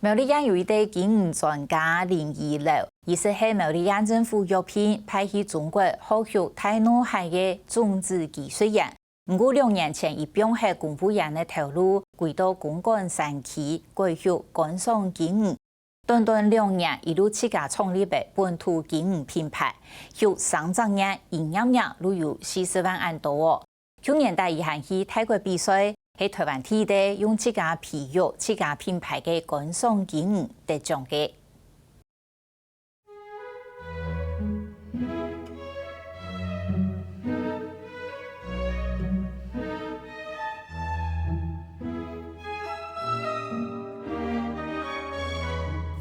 苗栗县有一位经营专家林义楼，伊是苗栗县政府药品派去中国学习大脑海的种植技术员。不过2年前，伊并喺公布人的头路，回到公馆山区继续观赏经营。短短2年，一路自家创立的本土经营品牌，有上涨年营业额都有40万元多哦。去年底伊还去泰国比赛。喺台湾地地用自家皮肉、自家品牌嘅观赏经营得奖嘅。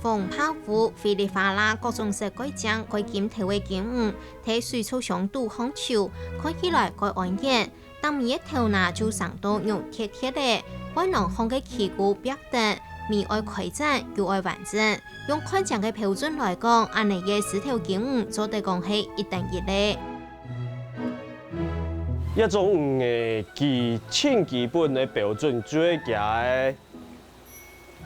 风泡芙、菲力花啦，各种色改酱、改金头嘅景物，睇水草上杜康球，看起来改安眼。当米嘅头拿就上到肉贴贴的，可能烘嘅旗鼓表等，米爱开展又爱完整。用宽奖嘅标准来讲，安尼嘅石头景物做得讲係一等一的。一种嘅最基本嘅标准，就係嘅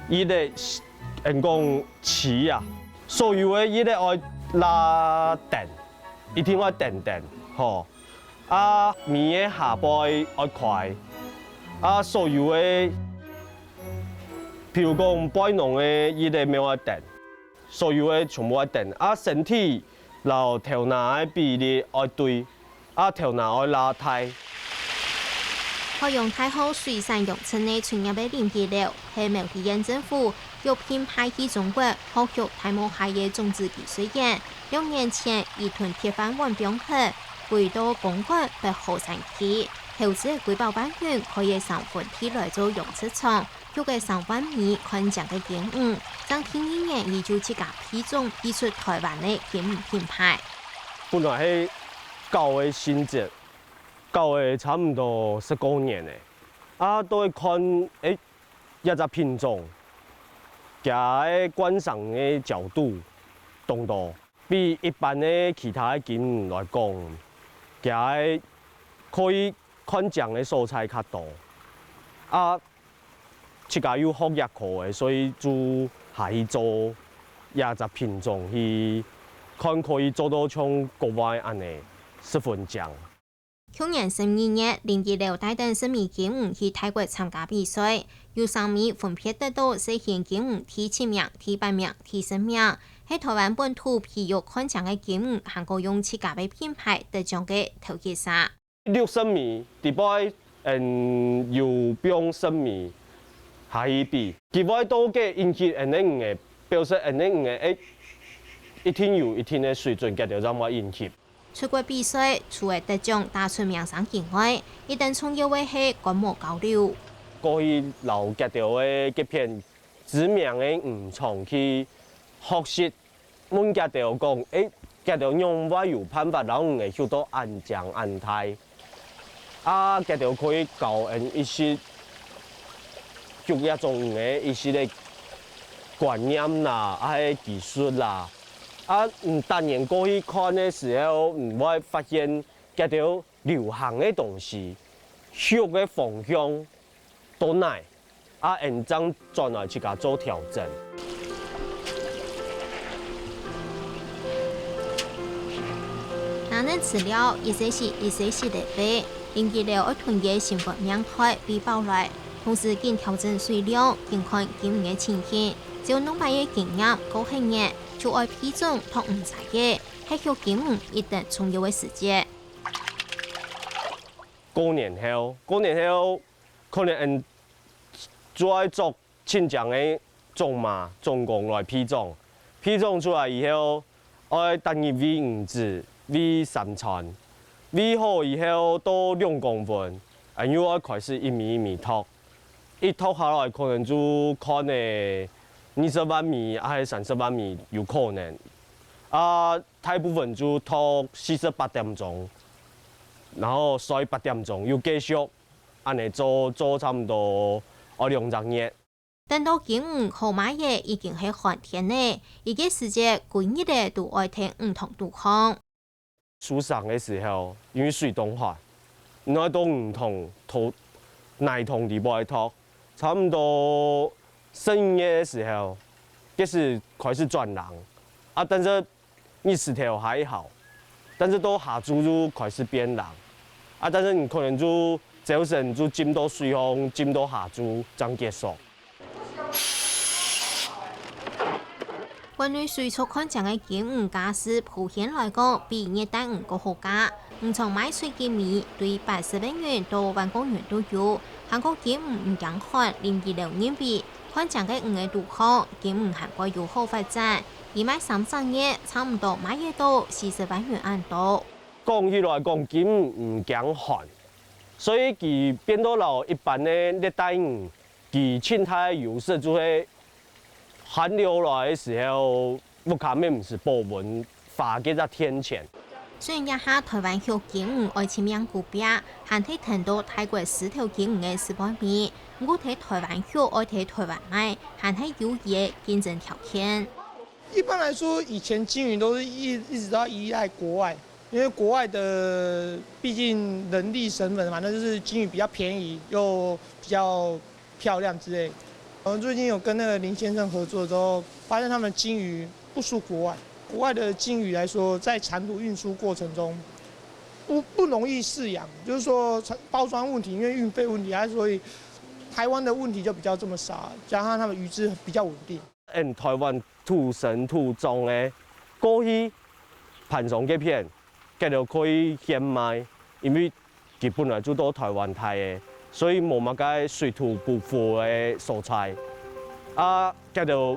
伊個人講瓷啊，所有嘅伊個愛拉電，一定要電，吼。啊，米嘅下背愛快，啊，所有嘅，譬如講擺農嘅伊個冇愛電，所有嘅全部愛電。啊，身體然頭拿嘅比例愛對，啊，頭拿愛拉太。可用太好水產養殖嘅專業嘅林義樓，係苗栗縣政府藥品派去中國學習大腦海嘅種植技術員。2年前，伊屯鐵飯碗병客。回到公館嘅後山區，投資幾百萬元可以上分地來做養殖場，用嘅3萬米寬獎嘅景物，將天1年伊就自家批種批出台灣嘅經營品牌。本來係舊嘅性質，舊嘅差唔多19年嘅，啊都係看一隻品種，加觀賞嘅角度同多，比一般嘅其他嘅景來講。嘅可以看獎嘅素材較多，啊，自家有學業課嘅，所以就下去做也隻品種去看可以做到像國外安尼10分獎。去年12月，林義樓帶動10名景物去泰國參加比賽，有3名分別得到世界景物第7名、第8名、第10名。喺台灣本土皮肉看獎嘅景物，韓國用自家嘅品牌得獎嘅頭幾沙。60米，第擺有標10米下去比，第擺多嘅引起人嘅表示人嘅一天有一天嘅水準，嘅就讓我引起。出國比賽，除咗得獎打出名聲之外，一定重要嘅係觀摩交流。過去留夾條嘅幾片知名嘅吳廠去。學習問家條講，家條用我有辦法，然後會曉到安講安態，啊，家條可以教人一些就一種嘅一些嘅觀念啦，啊，技術啦，啊，當然過去看嘅時候，我會發現家條流行嘅東西，學嘅方向都難，啊，人將轉來自家做調整。那資料一些是的背，林義樓要囤嘅成本名牌被爆來，同時經調整水量，並看經營嘅情形，只要農辦嘅經驗高興嘅，就愛批種同唔曬嘅，係學經驗一定重要嘅時節。過年後可能人再做親像嘅種工來批種出來以後，愛等於V5支。V3寸，V 好以後到2公分，又要開始一米托，一托下來可能就可能20萬米還是30萬米有可能，啊，大部分就托48點鐘，然後睡8點鐘又繼續，安尼做差唔多2年。等到景物好買嘅已經係寒天呢，而家時節每日嘅都愛聽唔同度空。樹上嘅時候，因為水凍化，我都唔同泥同地波托，差唔多深夜嘅時候，开始转人，啊，但是你石头还好，但是都下注就开始变人，啊，但是你可能就早晨就浸到水风，浸到下注才结束。关于水族馆长的金鱼价是普遍来讲比热带鱼更好价，从买水金米对80万元到1万公元都有。韩国金鱼唔强悍，0.26年比，馆长嘅鱼嘅度好，金鱼韩国友好发展，而买3日差唔多买嘢到40万元按度。讲起来讲，金鱼唔强悍，所以佢变到老一般的热带鱼，佢青苔优势就会。寒流来的时候，木卡面唔是保温，发给在天前。虽然一下台湾有金鱼爱饲养股票，还睇睇到泰国4條金魚嘅4倍面，我睇台灣有愛睇台灣買，還係有嘢競爭條件。一般来说，以前金鱼都是一直都要依赖国外，因为国外的毕竟人力成本嘛，那就是金鱼比较便宜又比较漂亮之类。最近有跟那个林先生合作之后，发现他们金鱼不输国外。国外的金鱼来说，在长途运输过程中不容易饲养，就是说包装问题，因为运费问题，所以台湾的问题就比较这么少，加上他们鱼质比较稳定。台湾土生土长的过去盘上嘅片，佢就可以现卖，因为佢本来就到台湾台的。所以冇乜嘅水土不服嘅蔬菜，啊，佢就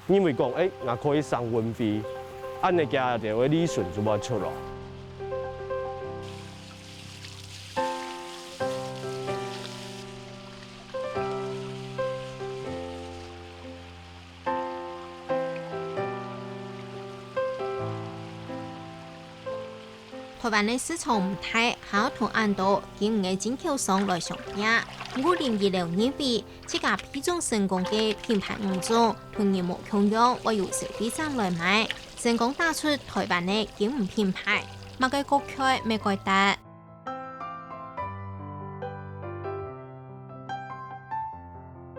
因為講，我可以上運費，按你家就會利潤就冇出來。台湾的市場唔大，還要同印度金魚嘅進口商來相比。2026年比，這家品種成功嘅品牌魚種，同業務供應會由消費者來買，成功打出台灣嘅金魚品牌，乜嘅國區咩改得。